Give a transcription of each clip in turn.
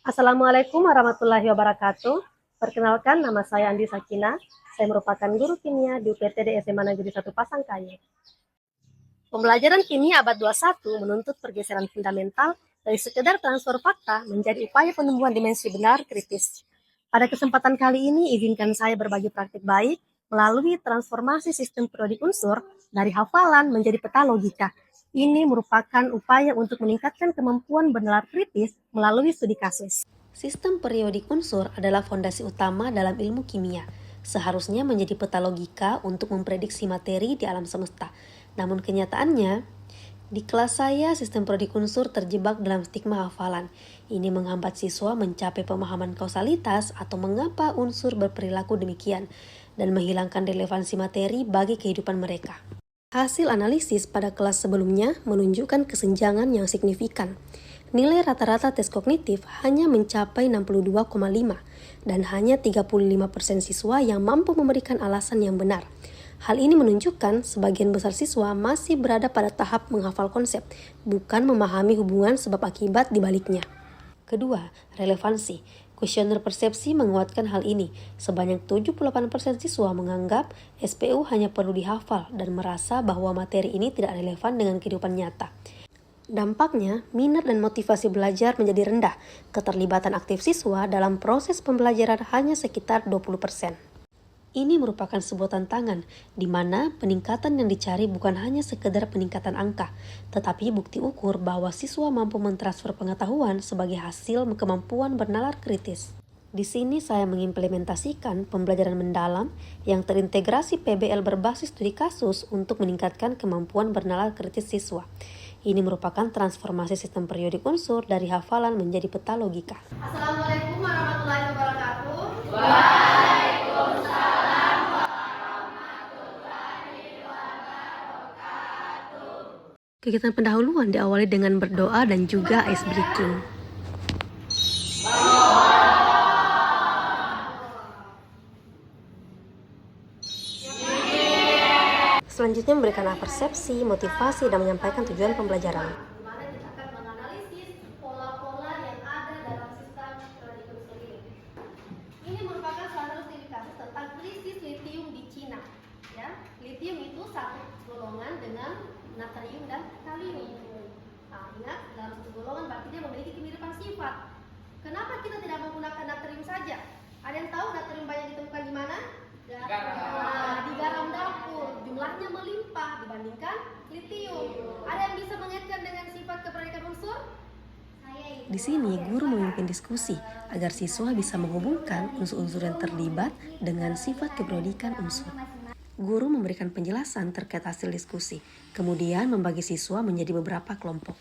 Assalamualaikum warahmatullahi wabarakatuh. Perkenalkan, nama saya Andi Sakina. Saya merupakan guru kimia di UPTD SMA Negeri 1 Pasangkaye. Pembelajaran kimia abad 21 menuntut pergeseran fundamental dari sekedar transfer fakta menjadi upaya penumbuhan dimensi benar kritis. Pada kesempatan kali ini, izinkan saya berbagi praktik baik melalui transformasi sistem periodik unsur dari hafalan menjadi peta logika. Ini merupakan upaya untuk meningkatkan kemampuan bernalar kritis melalui studi kasus. Sistem periodik unsur adalah fondasi utama dalam ilmu kimia. Seharusnya menjadi peta logika untuk memprediksi materi di alam semesta. Namun kenyataannya, di kelas saya sistem periodik unsur terjebak dalam stigma hafalan. Ini menghambat siswa mencapai pemahaman kausalitas atau mengapa unsur berperilaku demikian dan menghilangkan relevansi materi bagi kehidupan mereka. Hasil analisis pada kelas sebelumnya menunjukkan kesenjangan yang signifikan. Nilai rata-rata tes kognitif hanya mencapai 62,5 dan hanya 35% siswa yang mampu memberikan alasan yang benar. Hal ini menunjukkan sebagian besar siswa masih berada pada tahap menghafal konsep, bukan memahami hubungan sebab akibat di baliknya. Kedua, relevansi. Kuesioner persepsi menguatkan hal ini. Sebanyak 78% siswa menganggap SPU hanya perlu dihafal dan merasa bahwa materi ini tidak relevan dengan kehidupan nyata. Dampaknya, minat dan motivasi belajar menjadi rendah. Keterlibatan aktif siswa dalam proses pembelajaran hanya sekitar 20%. Ini merupakan sebuah tantangan, di mana peningkatan yang dicari bukan hanya sekedar peningkatan angka, tetapi bukti ukur bahwa siswa mampu mentransfer pengetahuan sebagai hasil kemampuan bernalar kritis. Di sini saya mengimplementasikan pembelajaran mendalam yang terintegrasi PBL berbasis studi kasus untuk meningkatkan kemampuan bernalar kritis siswa. Ini merupakan transformasi sistem periodik unsur dari hafalan menjadi peta logika. Assalamualaikum warahmatullahi wabarakatuh. Kegiatan pendahuluan diawali dengan berdoa dan juga ice breaking. Selanjutnya memberikan persepsi, motivasi, dan menyampaikan tujuan pembelajaran. Di mana kita akan menganalisis pola-pola yang ada dalam sistem periodik unsur ini. Ini merupakan salah satu studi kasus tentang krisis litium di Cina. Ya, litium itu satu golongan dengan natrium dan kalium. Nah, ingat dalam satu golongan berarti dia memiliki kemiripan sifat. Kenapa kita tidak menggunakan natrium saja? Ada yang tahu natrium banyak ditemukan di mana? Di garam dapur. Jumlahnya melimpah dibandingkan litium. Ada yang bisa mengaitkan dengan sifat keperodikan unsur? Di sini, guru memimpin diskusi agar siswa bisa menghubungkan unsur-unsur yang terlibat dengan sifat keperodikan unsur. Guru memberikan penjelasan terkait hasil diskusi, kemudian membagi siswa menjadi beberapa kelompok.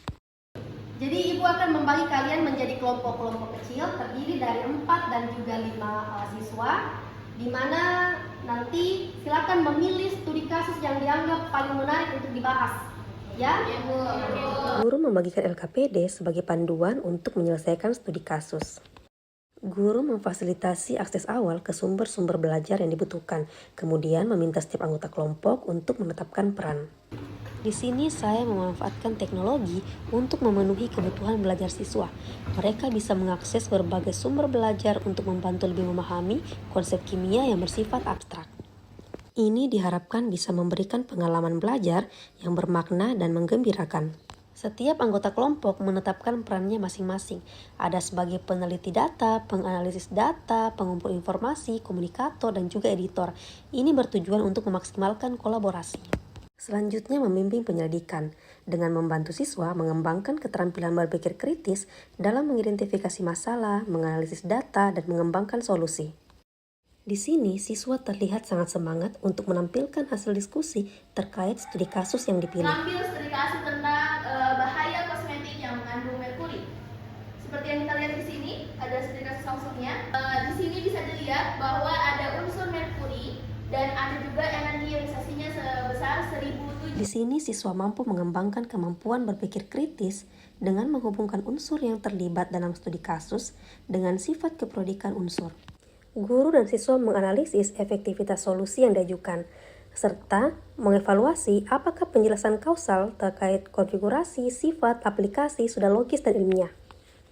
Jadi ibu akan membagi kalian menjadi kelompok-kelompok kecil terdiri dari 4 dan juga 5 siswa, di mana nanti silakan memilih studi kasus yang dianggap paling menarik untuk dibahas. Ya, Ibu. Guru membagikan LKPD sebagai panduan untuk menyelesaikan studi kasus. Guru memfasilitasi akses awal ke sumber-sumber belajar yang dibutuhkan, kemudian meminta setiap anggota kelompok untuk menetapkan peran. Di sini saya memanfaatkan teknologi untuk memenuhi kebutuhan belajar siswa. Mereka bisa mengakses berbagai sumber belajar untuk membantu lebih memahami konsep kimia yang bersifat abstrak. Ini diharapkan bisa memberikan pengalaman belajar yang bermakna dan menggembirakan. Setiap anggota kelompok menetapkan perannya masing-masing. Ada sebagai peneliti data, penganalisis data, pengumpul informasi, komunikator, dan juga editor. Ini bertujuan untuk memaksimalkan kolaborasi. Selanjutnya membimbing penyelidikan dengan membantu siswa mengembangkan keterampilan berpikir kritis dalam mengidentifikasi masalah, menganalisis data, dan mengembangkan solusi. Di sini, siswa terlihat sangat semangat untuk menampilkan hasil diskusi terkait studi kasus yang dipilih. Ambil studi kasus tentang bahaya kosmetik yang mengandung merkuri. Seperti yang kita lihat di sini, ada studi kasus langsungnya. Di sini bisa dilihat bahwa ada unsur merkuri dan ada juga energi ionisasinya sebesar 1007. Di sini, siswa mampu mengembangkan kemampuan berpikir kritis dengan menghubungkan unsur yang terlibat dalam studi kasus dengan sifat keperodikan unsur. Guru dan siswa menganalisis efektivitas solusi yang diajukan, serta mengevaluasi apakah penjelasan kausal terkait konfigurasi, sifat, aplikasi sudah logis dan ilmiah.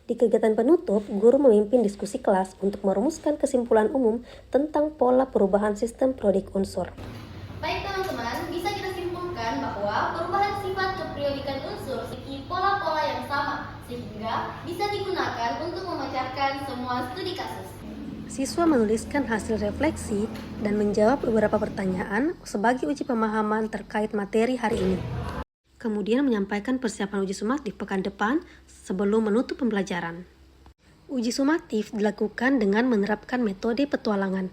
Di kegiatan penutup, guru memimpin diskusi kelas untuk merumuskan kesimpulan umum tentang pola perubahan sistem prodik unsur. Baik teman-teman, bisa kita simpulkan bahwa perubahan sifat keperiodikan unsur memiliki pola-pola yang sama, sehingga bisa digunakan untuk memecahkan semua studi kasus. Siswa menuliskan hasil refleksi dan menjawab beberapa pertanyaan sebagai uji pemahaman terkait materi hari ini. Kemudian menyampaikan persiapan uji sumatif pekan depan sebelum menutup pembelajaran. Uji sumatif dilakukan dengan menerapkan metode petualangan.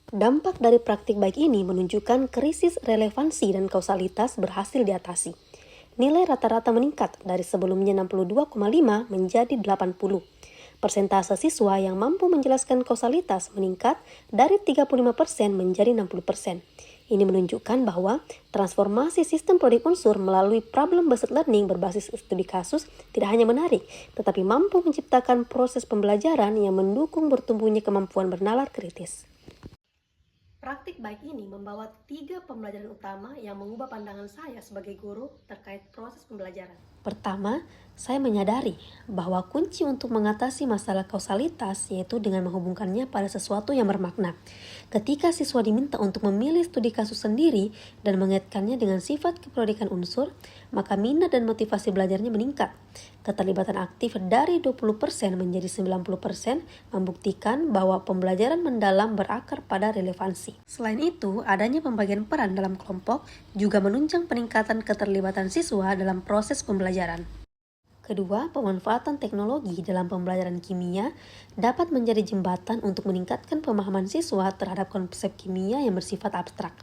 Dampak dari praktik baik ini menunjukkan krisis relevansi dan kausalitas berhasil diatasi. Nilai rata-rata meningkat dari sebelumnya 62,5 menjadi 80. Persentase siswa yang mampu menjelaskan kausalitas meningkat dari 35% menjadi 60%. Ini menunjukkan bahwa transformasi sistem prodik unsur melalui problem-based learning berbasis studi kasus tidak hanya menarik, tetapi mampu menciptakan proses pembelajaran yang mendukung bertumbuhnya kemampuan bernalar kritis. Praktik baik ini membawa 3 pembelajaran utama yang mengubah pandangan saya sebagai guru terkait proses pembelajaran. Pertama, saya menyadari bahwa kunci untuk mengatasi masalah kausalitas yaitu dengan menghubungkannya pada sesuatu yang bermakna. Ketika siswa diminta untuk memilih studi kasus sendiri dan mengaitkannya dengan sifat keprodikan unsur, maka minat dan motivasi belajarnya meningkat. Keterlibatan aktif dari 20% menjadi 90% membuktikan bahwa pembelajaran mendalam berakar pada relevansi. Selain itu, adanya pembagian peran dalam kelompok juga menunjang peningkatan keterlibatan siswa dalam proses pembelajaran. Kedua, pemanfaatan teknologi dalam pembelajaran kimia dapat menjadi jembatan untuk meningkatkan pemahaman siswa terhadap konsep kimia yang bersifat abstrak.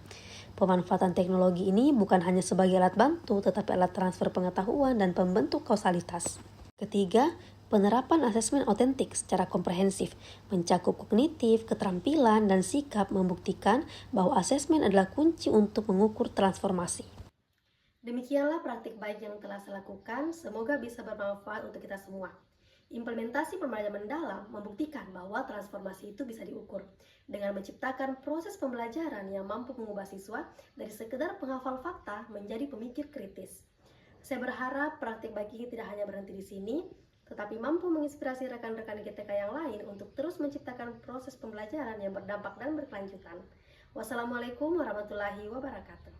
Pemanfaatan teknologi ini bukan hanya sebagai alat bantu, tetapi alat transfer pengetahuan dan pembentuk kausalitas. Ketiga, penerapan asesmen otentik secara komprehensif, mencakup kognitif, keterampilan, dan sikap membuktikan bahwa asesmen adalah kunci untuk mengukur transformasi. Demikianlah praktik baik yang telah saya lakukan, semoga bisa bermanfaat untuk kita semua. Implementasi pembelajaran mendalam membuktikan bahwa transformasi itu bisa diukur dengan menciptakan proses pembelajaran yang mampu mengubah siswa dari sekedar penghafal fakta menjadi pemikir kritis. Saya berharap praktik baik ini tidak hanya berhenti di sini, tetapi mampu menginspirasi rekan-rekan GTK yang lain untuk terus menciptakan proses pembelajaran yang berdampak dan berkelanjutan. Wassalamualaikum warahmatullahi wabarakatuh.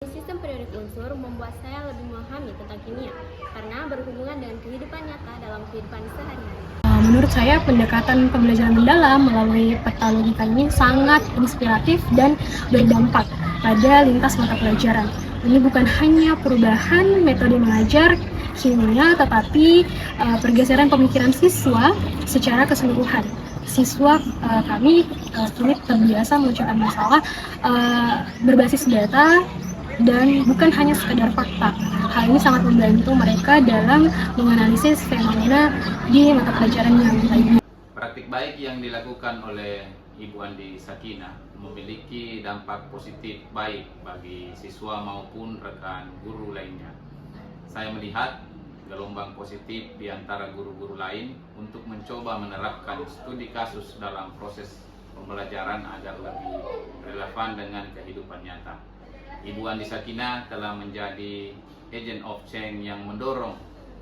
Sistem periodik unsur membuat saya lebih memahami tentang kimia karena berhubungan dengan kehidupan nyata dalam kehidupan sehari-hari. Menurut saya pendekatan pembelajaran mendalam melalui peta logika ini sangat inspiratif dan berdampak pada lintas mata pelajaran. Ini bukan hanya perubahan metode mengajar kimia, tetapi pergeseran pemikiran siswa secara keseluruhan. Siswa kami kini terbiasa mengucapkan masalah berbasis data dan bukan hanya sekedar fakta. Hal ini sangat membantu mereka dalam menganalisis fenomena di mata pelajaran yang lainnya. Praktik baik yang dilakukan oleh Ibu Andi Sakinah memiliki dampak positif baik bagi siswa maupun rekan guru lainnya. Saya melihat gelombang positif di antara guru-guru lain untuk mencoba menerapkan studi kasus dalam proses pembelajaran agar lebih relevan dengan kehidupan nyata. Ibu Andi Sakinah telah menjadi agent of change yang mendorong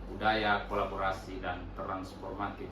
budaya kolaborasi dan transformatif